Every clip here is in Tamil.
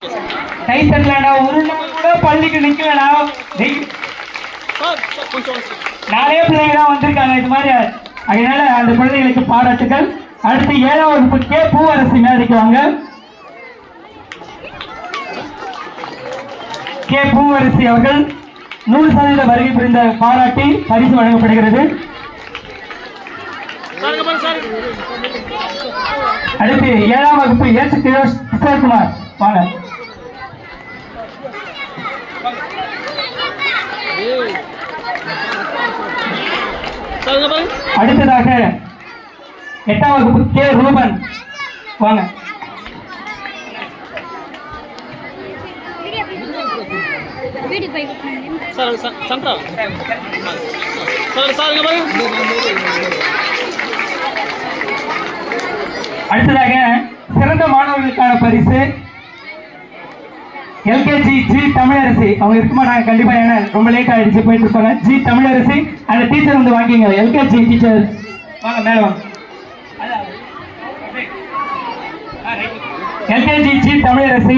கை தட்டலடா, ஒரு நாள் கூட பள்ளிக்கு நிக்கலடா. நிறைய பிள்ளைங்க தான் வந்திருக்காங்க இது மாதிரி. அதனால அந்த குழந்தைகளுக்கு பாராட்டுகள். அடுத்து 7ஆம் வகுப்பு கே பூவரசி மேடைக்கு வாங்க. கே பூவரசி அவர்கள் 100% வருகை புரிந்த பாராட்டி பரிசு வழங்கப்படுகிறது. அடுத்து 7ஆம் வகுப்பு எஸ் கிஷோர்குமார் வாங்க. அடுத்ததாக 8ஆம் வகுப்பு கே ரூபன் வாங்க. அடுத்ததாக சிறந்த மாணவர்களுக்கான பரிசு எல்கேஜி ஜி தமிழரசி. அவங்க இருக்க மாட்டாங்க கண்டிப்பா, ஏன்னா ரொம்ப லேட் ஆயிடுச்சு, போயிட்டு இருப்பாங்க. ஜி தமிழரசி அந்த டீச்சர் வந்து வாங்கிங்க. எல்கேஜி டீச்சர் வாங்க, மேல வாங்க. LKG G Tamilarasi.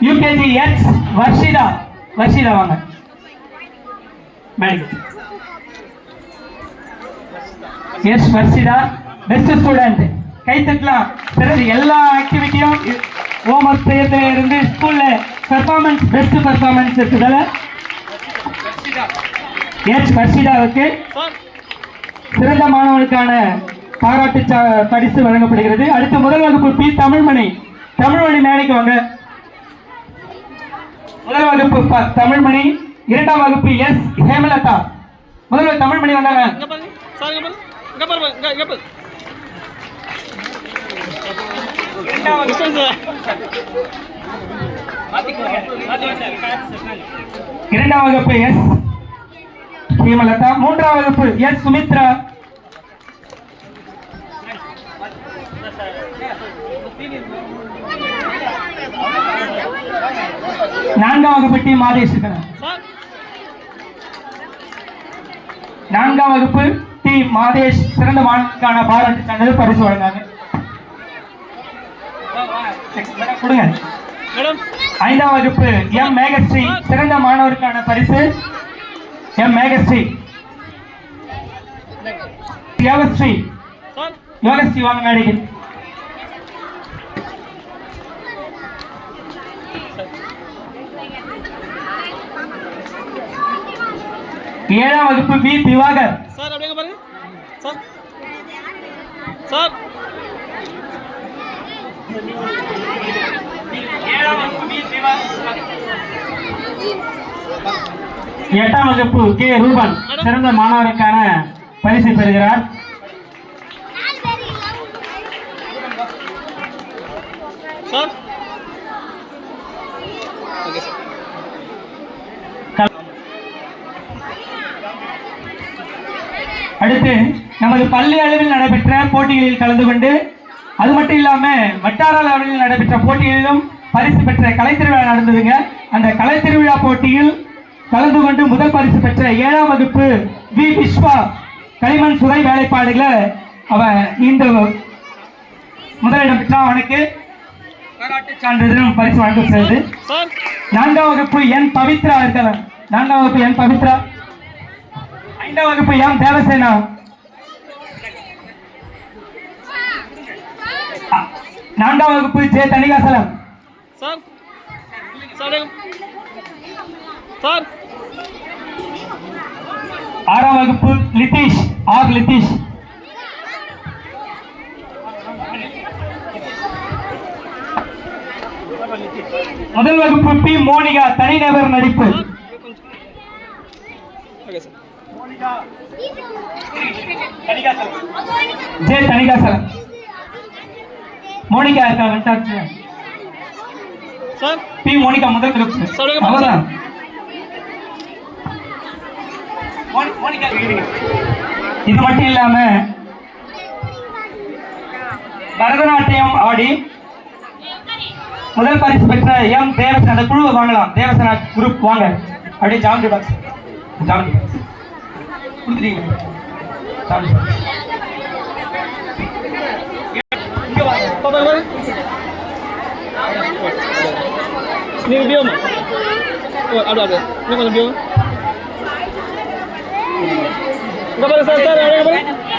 UKG H Varshitha. Varshitha வாங்க. S Varshitha best student. கை தட்டலாம். பிறகு எல்லா ஆக்டிவிட்டியும் ஹோம் ஒர்க் செய்யறதுல இருந்து ஸ்கூல்ல பெர்ஃபார்மன்ஸ் பெஸ்ட் பெர்ஃபார்மன்ஸ் இருக்குதால எச் வர்ஷிதாவுக்கு சிறந்த மாணவனுக்கான பாராட்டு பரிசு வழங்கப்படுகிறது. அடுத்து முதல் வகுப்பு பி தமிழ்மணி. தமிழ்மணி மேடைக்கு வாங்க. முதல் வகுப்பு தமிழ்மணி. 2ஆம் வகுப்பு எஸ் ஹேமலதா. முதல்வர் தமிழ்மணி வந்தாங்க. இரண்டாம் வகுப்பு எஸ் ஹேமலதா. 3ஆம் வகுப்பு எஸ் சுமித்ரா. நான்காம் வகுப்பு டி மாதேஷ். 4ஆம் வகுப்பு டி மாதேஷ் சிறந்த மாணவனுக்கான பாராட்டு சான்றிதழ் பரிசு வழங்காங்க. கொடுங்க. 5ஆம் வகுப்பு எம் மேகஸ்ரீ சிறந்த மாணவருக்கான பரிசு. எம் மேகஸ்ரீ. யோகஸ்ரீ. யோகஸ்ரீ வாங்க மேடைக்கு. ஏழாம் வகுப்பு பி திவாகர். சார் அப்படியே பாருங்க சார். சார் 8ஆம் வகுப்பு கே ரூபன் சிறந்த மாணவருக்கான பரிசு பெறுகிறார். சார் அடுத்து நமது பள்ளி அளவில் நடைபெற்ற போட்டிகளில் கலந்து கொண்டு, அது மட்டும் இல்லாம வட்டார அளவில் நடைபெற்ற போட்டிகளிலும் பரிசு பெற்ற கலைத்திருவிழா நடந்ததுங்க. அந்த கலைத்திருவிழா போட்டியில் கலந்து கொண்டு முதல் பரிசு பெற்ற 7ஆம் வகுப்பு வி விஸ்வா களிமண் சுரை வேலைப்பாடுகளை அவன் இந்த முதலிடம் பெற்றான். அவனுக்கு பாராட்டு சான்றிதழும் பரிசு வழங்கப்படுகிறது. 4ஆம் வகுப்பு என் பவித்ரா இருக்கலாம். 4ஆம் வகுப்பு என் பவித்ரா. 5ஆம் வகுப்பு எம் தேவசேனா. 4ஆம் வகுப்பு ஜே தனிகாசலம். 6ஆம் வகுப்பு லிதீஷ் ஆர் லிதீஷ். முதல் வகுப்பு பி மோனிகா தனிநபர் நடிப்பு. ஜே தனிகாசலம். மோனிகா இருக்கா? பி மோனிகா முதல் வகுப்பு. அவர்தான் இது மட்டும் இல்லாம பரதநாட்டியம் ஆடி முதல் பரிசு பெற்ற எம் தேவசன். அந்த குழுவை வாங்கலாம். தேவசனா குரூப் வாங்க. அப்படியே ஜாமெட்ரி பாக்ஸ் கொடுத்துட்டீங்க. நீங்க பியோமா அது இன்னும் கொஞ்சம் பியோமா இங்க பாருங்க சார் சார்